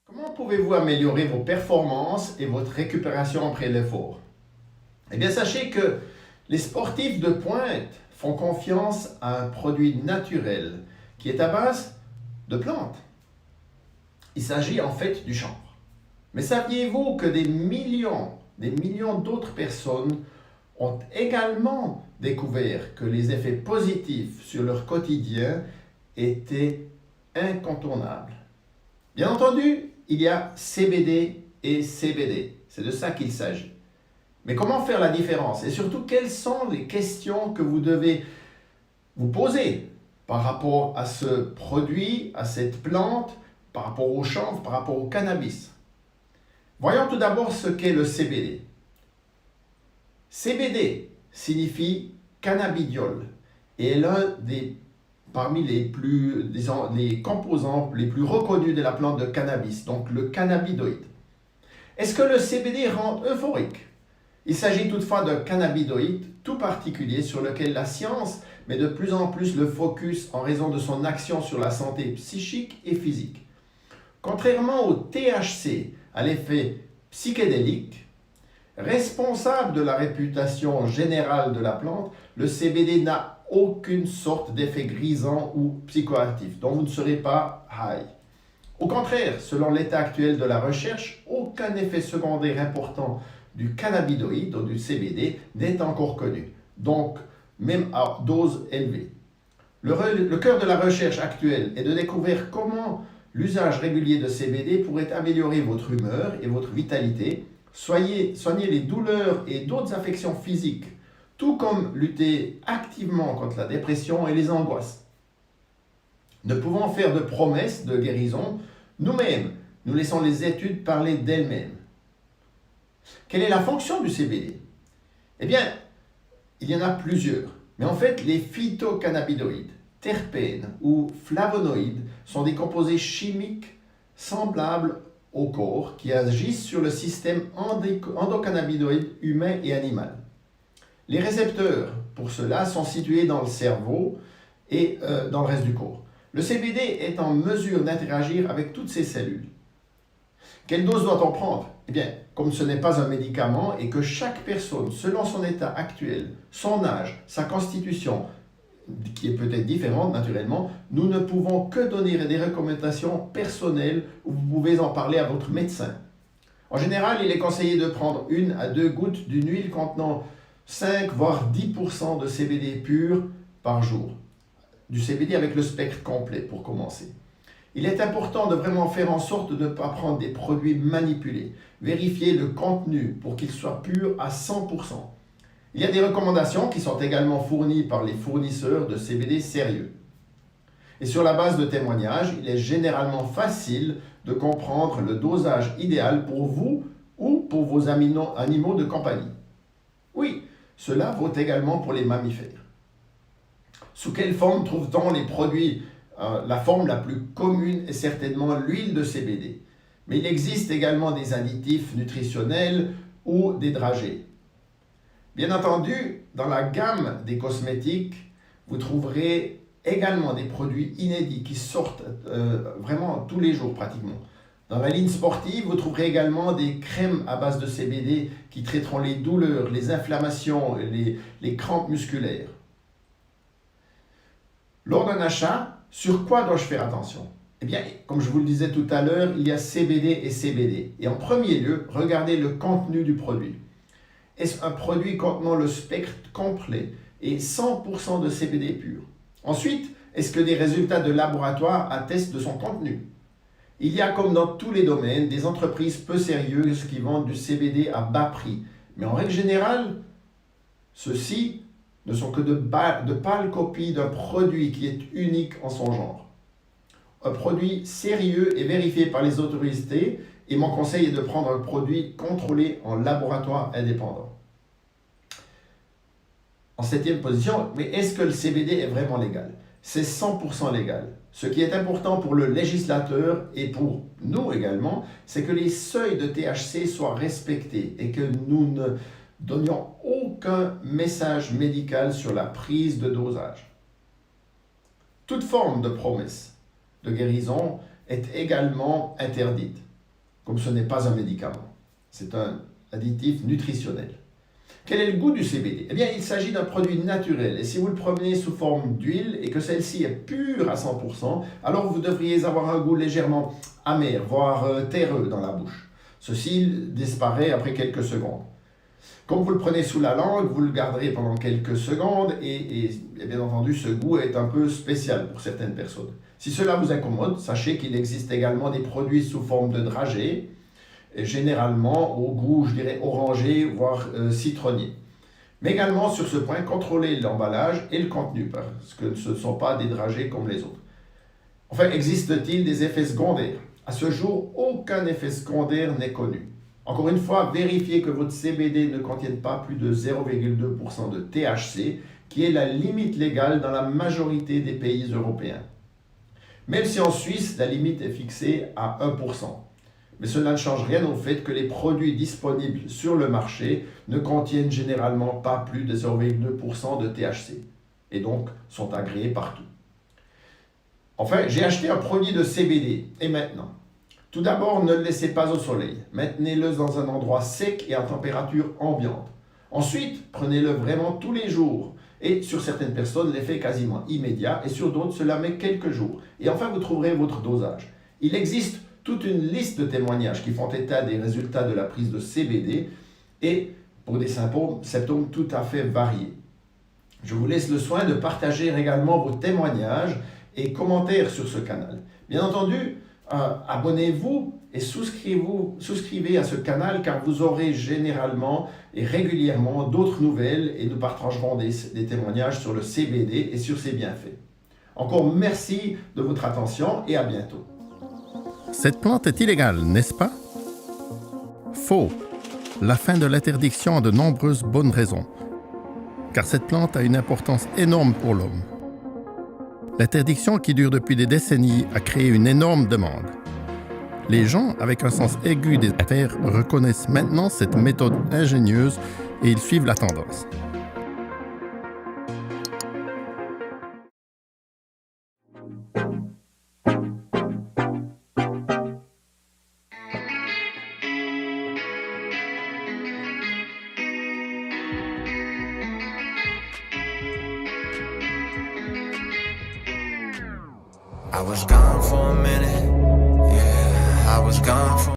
Comment pouvez-vous améliorer vos performances et votre récupération après l'effort? Eh bien, sachez que les sportifs de pointe font confiance à un produit naturel qui est à base de plantes. Il s'agit en fait du chanvre. Mais saviez-vous que des millions d'autres personnes ont également découvert que les effets positifs sur leur quotidien étaient incontournables? Bien entendu, il y a CBD et CBD. C'est de ça qu'il s'agit. Mais comment faire la différence? Et surtout, quelles sont les questions que vous devez vous poser par rapport à ce produit, à cette plante, par rapport au chanvre, par rapport au cannabis? Voyons tout d'abord ce qu'est le CBD. CBD signifie cannabidiol et est parmi les composants les plus reconnus de la plante de cannabis, donc le cannabinoïde. Est-ce que le CBD rend euphorique? Il s'agit toutefois d'un cannabinoïde tout particulier sur lequel la science met de plus en plus le focus en raison de son action sur la santé psychique et physique. Contrairement au THC, à l'effet psychédélique, responsable de la réputation générale de la plante, le CBD n'a aucune sorte d'effet grisant ou psychoactif, dont vous ne serez pas high. Au contraire, selon l'état actuel de la recherche, aucun effet secondaire important du cannabinoïde ou du CBD n'est encore connu, donc même à dose élevée. Le cœur de la recherche actuelle est de découvrir comment l'usage régulier de CBD pourrait améliorer votre humeur et votre vitalité, soigner les douleurs et d'autres affections physiques, tout comme lutter activement contre la dépression et les angoisses. Ne pouvant faire de promesses de guérison, nous-mêmes, nous laissons les études parler d'elles-mêmes. Quelle est la fonction du CBD? Eh bien, il y en a plusieurs. Mais en fait, les phytocannabinoïdes, terpènes ou flavonoïdes sont des composés chimiques semblables au corps qui agissent sur le système endocannabinoïde humain et animal. Les récepteurs pour cela sont situés dans le cerveau et dans le reste du corps. Le CBD est en mesure d'interagir avec toutes ces cellules. Quelle dose doit-on prendre? Eh bien, comme ce n'est pas un médicament et que chaque personne, selon son état actuel, son âge, sa constitution, qui est peut-être différente naturellement, nous ne pouvons que donner des recommandations personnelles où vous pouvez en parler à votre médecin. En général, il est conseillé de prendre 1 à 2 gouttes d'une huile contenant 5 voire 10% de CBD pur par jour. Du CBD avec le spectre complet pour commencer. Il est important de vraiment faire en sorte de ne pas prendre des produits manipulés. Vérifier le contenu pour qu'il soit pur à 100%. Il y a des recommandations qui sont également fournies par les fournisseurs de CBD sérieux. Et sur la base de témoignages, il est généralement facile de comprendre le dosage idéal pour vous ou pour vos animaux de compagnie. Oui, cela vaut également pour les mammifères. Sous quelle forme trouve-t-on les produits? La forme la plus commune est certainement l'huile de CBD. Mais il existe également des additifs nutritionnels ou des dragées. Bien entendu, dans la gamme des cosmétiques, vous trouverez également des produits inédits qui sortent vraiment tous les jours pratiquement. Dans la ligne sportive, vous trouverez également des crèmes à base de CBD qui traiteront les douleurs, les inflammations, les crampes musculaires. Lors d'un achat, sur quoi dois-je faire attention? Eh bien, comme je vous le disais tout à l'heure, il y a CBD et CBD. Et en premier lieu, regardez le contenu du produit. Est-ce un produit contenant le spectre complet et 100% de CBD pur? Ensuite, est-ce que des résultats de laboratoire attestent de son contenu? Il y a, comme dans tous les domaines, des entreprises peu sérieuses qui vendent du CBD à bas prix. Mais en règle générale, ceux-ci ne sont que de pâles copies d'un produit qui est unique en son genre. Un produit sérieux et vérifié par les autorités et mon conseil est de prendre un produit contrôlé en laboratoire indépendant. En 7e position, mais est-ce que le CBD est vraiment légal? C'est 100% légal. Ce qui est important pour le législateur et pour nous également, c'est que les seuils de THC soient respectés et que nous ne donnions aucun message médical sur la prise de dosage. Toute forme de promesse de guérison est également interdite, comme ce n'est pas un médicament. C'est un additif nutritionnel. Quel est le goût du CBD? Eh bien, il s'agit d'un produit naturel et si vous le prenez sous forme d'huile et que celle-ci est pure à 100%, alors vous devriez avoir un goût légèrement amer, voire terreux dans la bouche. Ceci disparaît après quelques secondes. Comme vous le prenez sous la langue, vous le garderez pendant quelques secondes et bien entendu, ce goût est un peu spécial pour certaines personnes. Si cela vous incommode, sachez qu'il existe également des produits sous forme de dragées, généralement au goût, je dirais, orangé, voire citronnier. Mais également, sur ce point, contrôlez l'emballage et le contenu, parce que ce ne sont pas des dragées comme les autres. Enfin, existe-t-il des effets secondaires? À ce jour, aucun effet secondaire n'est connu. Encore une fois, vérifiez que votre CBD ne contienne pas plus de 0,2% de THC, qui est la limite légale dans la majorité des pays européens. Même si en Suisse, la limite est fixée à 1%. Mais cela ne change rien au fait que les produits disponibles sur le marché ne contiennent généralement pas plus de 0,2% de THC et donc sont agréés partout. Enfin, j'ai acheté un produit de CBD et maintenant, tout d'abord, ne le laissez pas au soleil. Maintenez-le dans un endroit sec et à température ambiante. Ensuite, prenez-le vraiment tous les jours. Et sur certaines personnes, l'effet est quasiment immédiat et sur d'autres, cela met quelques jours. Et enfin, vous trouverez votre dosage. Il existe toute une liste de témoignages qui font état des résultats de la prise de CBD et pour des symptômes tout à fait variés. Je vous laisse le soin de partager également vos témoignages et commentaires sur ce canal. Bien entendu, abonnez-vous et souscrivez à ce canal car vous aurez généralement et régulièrement d'autres nouvelles et nous partagerons des témoignages sur le CBD et sur ses bienfaits. Encore merci de votre attention et à bientôt. Cette plante est illégale, n'est-ce pas? Faux. La fin de l'interdiction a de nombreuses bonnes raisons, car cette plante a une importance énorme pour l'homme. L'interdiction qui dure depuis des décennies a créé une énorme demande. Les gens avec un sens aigu des affaires reconnaissent maintenant cette méthode ingénieuse et ils suivent la tendance. I was gone for a minute, yeah, I was gone for